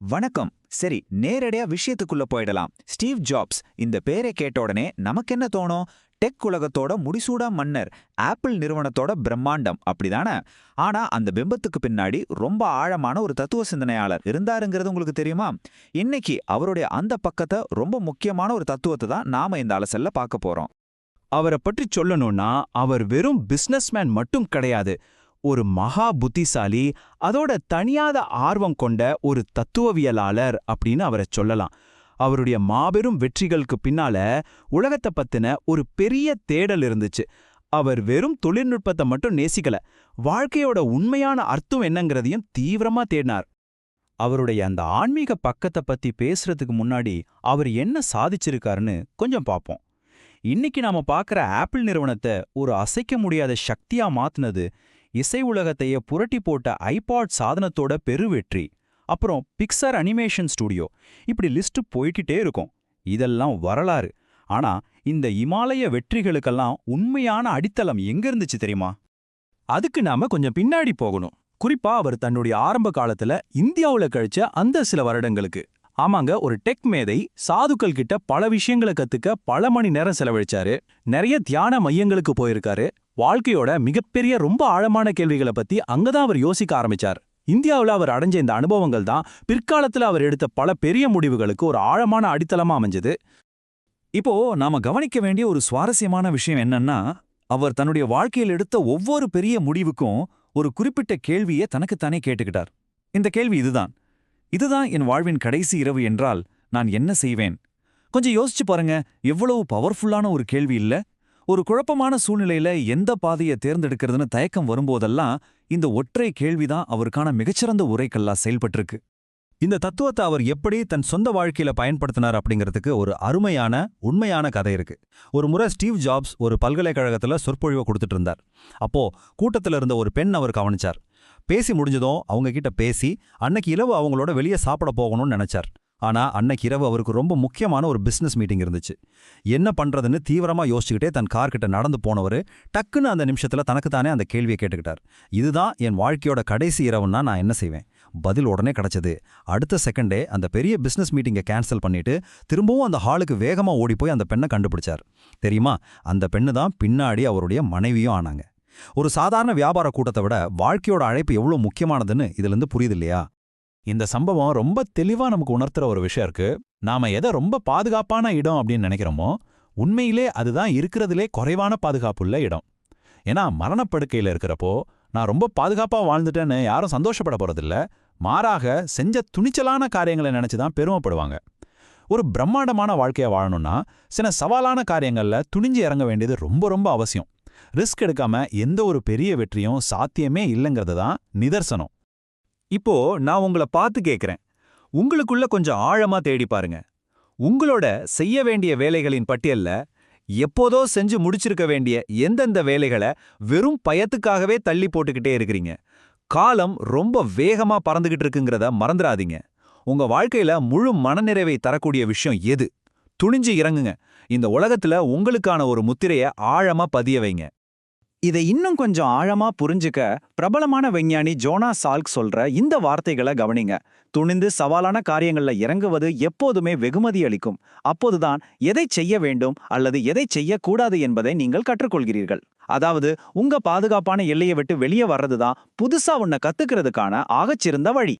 வணக்கம். சரி, நேரடியா விஷயத்துக்குள்ள போயிடலாம். ஸ்டீவ் ஜாப்ஸ் இந்த பேரை கேட்ட உடனே நமக்கு என்ன தோணும்? டெக் உலகத்தோட முடிசூடா மன்னர், ஆப்பிள் நிறுவனத்தோட பிரம்மாண்டம், அப்படிதானே? ஆனா அந்த பிம்பத்துக்கு பின்னாடி ரொம்ப ஆழமான ஒரு தத்துவ சிந்தனையாளர் இருந்தாருங்கிறது உங்களுக்கு தெரியுமா? இன்னைக்கு அவருடைய அந்த பக்கத்தை, ரொம்ப முக்கியமான ஒரு தத்துவத்தை தான் நாம இந்த அலசல்ல பார்க்க போறோம். அவரை பற்றி சொல்லணும்னா அவர் வெறும் பிசினஸ்மேன் மட்டும் கிடையாது. ஒரு மகா புத்திசாலி, அதோட தனியாத ஆர்வம் கொண்ட ஒரு தத்துவவியலாளர் அப்படின்னு அவரை சொல்லலாம். அவருடைய மாபெரும் வெற்றிகளுக்கு பின்னால உலகத்தை பத்தின ஒரு பெரிய தேடல் இருந்துச்சு. அவர் வெறும் தொழில்நுட்பத்தை மட்டும் நேசிக்கல, வாழ்க்கையோட உண்மையான அர்த்தம் என்னங்கிறதையும் தீவிரமா தேடினார். அவருடைய அந்த ஆன்மீக பக்கத்தை பத்தி பேசுறதுக்கு முன்னாடி அவர் என்ன சாதிச்சிருக்காருன்னு கொஞ்சம் பார்ப்போம். இன்னைக்கு நாம பார்க்குற ஆப்பிள் நிறுவனத்தை ஒரு அசைக்க முடியாத சக்தியா மாத்துனது, இசை உலகத்தையே புரட்டி போட்ட ஐபாட் சாதனத்தோட பெருவெற்றி, அப்புறம் பிக்சர் அனிமேஷன் ஸ்டுடியோ, இப்படி லிஸ்ட் போய்கிட்டே இருக்கும். இதெல்லாம் வரலாறு. ஆனா இந்த இமாலய வெற்றிகளுக்கெல்லாம் உண்மையான அடித்தளம் எங்க இருந்துச்சு தெரியுமா? அதுக்கு நாம கொஞ்சம் பின்னாடி போகணும். குறிப்பா அவர் தன்னுடைய ஆரம்ப காலத்துல இந்தியாவுல கழிச்ச அந்த சில வருடங்களுக்கு. ஆமாங்க, ஒரு டெக் மேதை, சாதுக்கள் கிட்ட பல விஷயங்களை கத்துக்க பல மணி நேரம் செலவழிச்சாரு. நிறைய தியான மையங்களுக்கு போயிருக்காரு. வாழ்க்கையோட மிகப்பெரிய ரொம்ப ஆழமான கேள்விகளை பத்தி அங்கதான் அவர் யோசிக்க ஆரம்பிச்சார். இந்தியாவுல அவர் அடைஞ்ச இந்த அனுபவங்கள் தான் பிற்காலத்துல அவர் எடுத்த பல பெரிய முடிவுகளுக்கு ஒரு ஆழமான அடித்தளமா அமைஞ்சது. இப்போ நாம கவனிக்க வேண்டிய ஒரு சுவாரஸ்யமான விஷயம் என்னன்னா, அவர் தன்னுடைய வாழ்க்கையில் எடுத்த ஒவ்வொரு பெரிய முடிவுக்கும் ஒரு குறிப்பிட்ட கேள்வியை தனக்குத்தானே கேட்டுக்கிட்டார். இந்த கேள்வி இதுதான் என் வாழ்வின் கடைசி இரவு என்றால் நான் என்ன செய்வேன்? கொஞ்சம் யோசிச்சு பாருங்க, எவ்வளவு பவர்ஃபுல்லான ஒரு கேள்வி இல்ல? ஒரு குழப்பமான சூழ்நிலையில எந்த பாதையை தேர்ந்தெடுக்கிறதுன்னு தயக்கம் வரும்போதெல்லாம் இந்த ஒற்றை கேள்விதான் அவருக்கான மிகச்சிறந்த உரைக்கல்லா செயல்பட்டிருக்கு. இந்த தத்துவத்தை அவர் எப்படி தன் சொந்த வாழ்க்கையில பயன்படுத்தினார் அப்படிங்கிறதுக்கு ஒரு அருமையான, உண்மையான கதை இருக்கு. ஒரு முறை ஸ்டீவ் ஜாப்ஸ் ஒரு பல்கலைக்கழகத்துல சொற்பொழிவை கொடுத்துட்டு இருந்தார். அப்போ கூட்டத்துல இருந்த ஒரு பெண் அவர் கவனிச்சார். பேசி முடிஞ்சதும் அவங்க கிட்ட பேசி அன்னைக்கு இரவு அவங்களோட வெளியே சாப்பிட போகணும்னு நினைச்சார். ஆனா அன்னைக்கு இரவு அவருக்கு ரொம்ப முக்கியமான ஒரு பிசினஸ் மீட்டிங் இருந்துச்சு. என்ன பண்றதுன்னு தீவிரமா யோசிச்சுக்கிட்டே தன் கார்கிட்ட நடந்து போனவர் டக்குன்னு அந்த நிமிஷத்துல தனக்குத்தானே அந்த கேள்வியை கேட்டுக்கிட்டார். இதுதான் என் வாழ்க்கையோட கடைசி இரவுன்னா நான் என்ன செய்வேன்? பதில் உடனே கிடைச்சது. அடுத்த செகண்டே அந்த பெரிய பிசினஸ் மீட்டிங்கை கேன்சல் பண்ணிட்டு திரும்பவும் அந்த ஹாலுக்கு வேகமா ஓடிப்போய் அந்த பெண்ணை கண்டுபிடிச்சார். தெரியுமா, அந்த பெண்ணு தான் பின்னாடி அவருடைய மனைவியும் ஆனாங்க. ஒரு சாதாரண வியாபார கூட்டத்தை விட வாழ்க்கையோட அழைப்பு எவ்வளவு முக்கியமானதுன்னு இதுல இருந்து புரியுது இல்லையா? இந்த சம்பவம் ரொம்ப தெளிவா நமக்கு உணர்த்துற ஒரு விஷயம் இருக்கு. நாம எதை ரொம்ப பாதுகாப்பான இடம் அப்படின்னு நினைக்கிறோமோ, உண்மையிலே அதுதான் இருக்கிறதுலே குறைவான பாதுகாப்புள்ள இடம். ஏன்னா மரணப்படுக்கையில இருக்கிறப்போ நான் ரொம்ப பாதுகாப்பா வாழ்ந்துட்டேன்னு யாரும் சந்தோஷப்பட போறதில்ல. மாறாக செஞ்ச துணிச்சலான காரியங்களை நினைச்சுதான் பெருமைப்படுவாங்க. ஒரு பிரம்மாண்டமான வாழ்க்கையை வாழணும்னா சில சவாலான காரியங்கள்ல துணிஞ்சு இறங்க வேண்டியது ரொம்ப ரொம்ப அவசியம். ரிஸ்க் எடுக்காம எந்த ஒரு பெரிய வெற்றியும் சாத்தியமே இல்லைங்கிறது தான் நிதர்சனம். இப்போ நான் உங்களை பார்த்து கேட்கிறேன், உங்களுக்குள்ள கொஞ்சம் ஆழமா தேடி பாருங்க. உங்களோட செய்ய வேண்டிய வேலைகளின் பட்டியல்ல எப்போதோ செஞ்சு முடிச்சிருக்க வேண்டிய எந்தெந்த வேலைகளை வெறும் பயத்துக்காகவே தள்ளி போட்டுக்கிட்டே இருக்கிறீங்க? காலம் ரொம்ப வேகமா பறந்துகிட்டு இருக்குங்கிறத மறந்துடாதீங்க. உங்க வாழ்க்கையில முழு மனநிறைவை தரக்கூடிய விஷயம் எது? துணிஞ்சு இறங்குங்க. இந்த உலகத்துல உங்களுக்கான ஒரு முத்திரைய ஆழமா பதிய வைங்க. இதை இன்னும் கொஞ்சம் ஆழமா புரிஞ்சுக்க பிரபலமான விஞ்ஞானி ஜோனாஸ் சால்க் சொல்ற இந்த வார்த்தைகளை கவனிங்க. துணிந்து சவாலான காரியங்கள்ல இறங்குவது எப்போதுமே வெகுமதி அளிக்கும். அப்போதுதான் எதை செய்ய வேண்டும் அல்லது எதை செய்யக்கூடாது என்பதை நீங்கள் கற்றுக்கொள்கிறீர்கள். அதாவது உங்க பாதுகாப்பான எல்லையை விட்டு வெளியே வர்றதுதான் புதுசா ஒன்ன கத்துக்கிறதுக்கான ஆகச்சிறந்த வழி.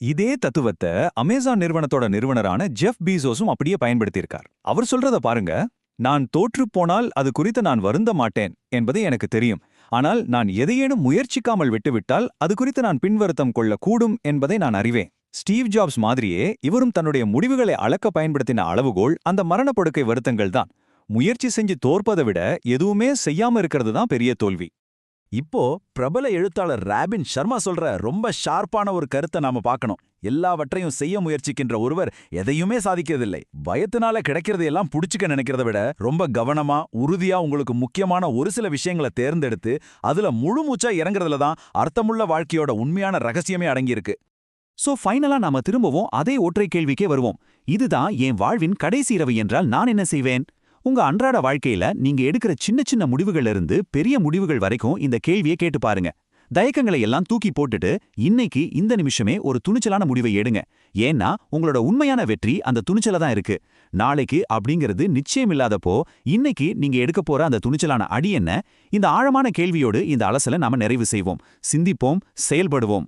இதே தத்துவத்தை அமேசான் நிறுவனத்தோட நிறுவனரான ஜெஃப் பீசோஸும் அப்படியே பயன்படுத்தியிருக்கார். அவர் சொல்றத பாருங்க, நான் தோற்றுப்போனால் அது குறித்து நான் வருந்த மாட்டேன் என்பது எனக்கு தெரியும். ஆனால் நான் எதையேனும் முயற்சிக்காமல் விட்டுவிட்டால் அது குறித்து நான் பின்வருத்தம் கொள்ளக்கூடும் என்பதை நான் அறிவேன். ஸ்டீவ் ஜாப்ஸ் மாதிரியே இவரும் தன்னுடைய முடிவுகளை அளக்க பயன்படுத்தின அளவுகோல் அந்த மரணப்படுக்கை வருத்தங்கள் தான். முயற்சி செஞ்சு தோற்பதை விட எதுவுமே செய்யாம இருக்கிறது தான் பெரிய தோல்வி. இப்போ பிரபல எழுத்தாளர் ராபின் சர்மா சொல்ற ரொம்ப ஷார்ப்பான ஒரு கருத்தை நாம பார்க்கணும். எல்லாவற்றையும் செய்ய முயற்சிக்கின்ற ஒருவர் எதையுமே சாதிக்கிறதில்லை. பயத்தினால கிடைக்கிறதையெல்லாம் புடிச்சுக்க நினைக்கிறத விட ரொம்ப கவனமா, உறுதியா உங்களுக்கு முக்கியமான ஒரு சில விஷயங்களை தேர்ந்தெடுத்து அதுல முழு மூச்சா இறங்குறதுல தான் அர்த்தமுள்ள வாழ்க்கையோட உண்மையான ரகசியமே அடங்கியிருக்கு. சோ ஃபைனலா நாம திரும்பவும் அதே ஒற்றை கேள்விக்கே வருவோம். இதுதான் என் வாழ்வின் கடைசி இரவு என்றால் நான் என்ன செய்வேன்? உங்க அன்றாட வாழ்க்கையில நீங்க எடுக்கிற சின்ன சின்ன முடிவுகள்ல இருந்து பெரிய முடிவுகள் வரைக்கும் இந்த கேள்வியை கேட்டு பாருங்க. தயக்கங்களை எல்லாம் தூக்கி போட்டுட்டு இன்னைக்கு இந்த நிமிஷமே ஒரு துணிச்சலான முடிவை எடுங்க. ஏன்னா உங்களோட உண்மையான வெற்றி அந்த துணிச்சல தான் இருக்கு. நாளைக்கு அப்படிங்கிறது நிச்சயம் இல்லாதப்போ இன்னைக்கு நீங்க எடுக்க போற அந்த துணிச்சலான அடி என்ன? இந்த ஆழமான கேள்வியோடு இந்த அலசலை நாம நிறைவு செய்வோம். சிந்திப்போம், செயல்படுவோம்.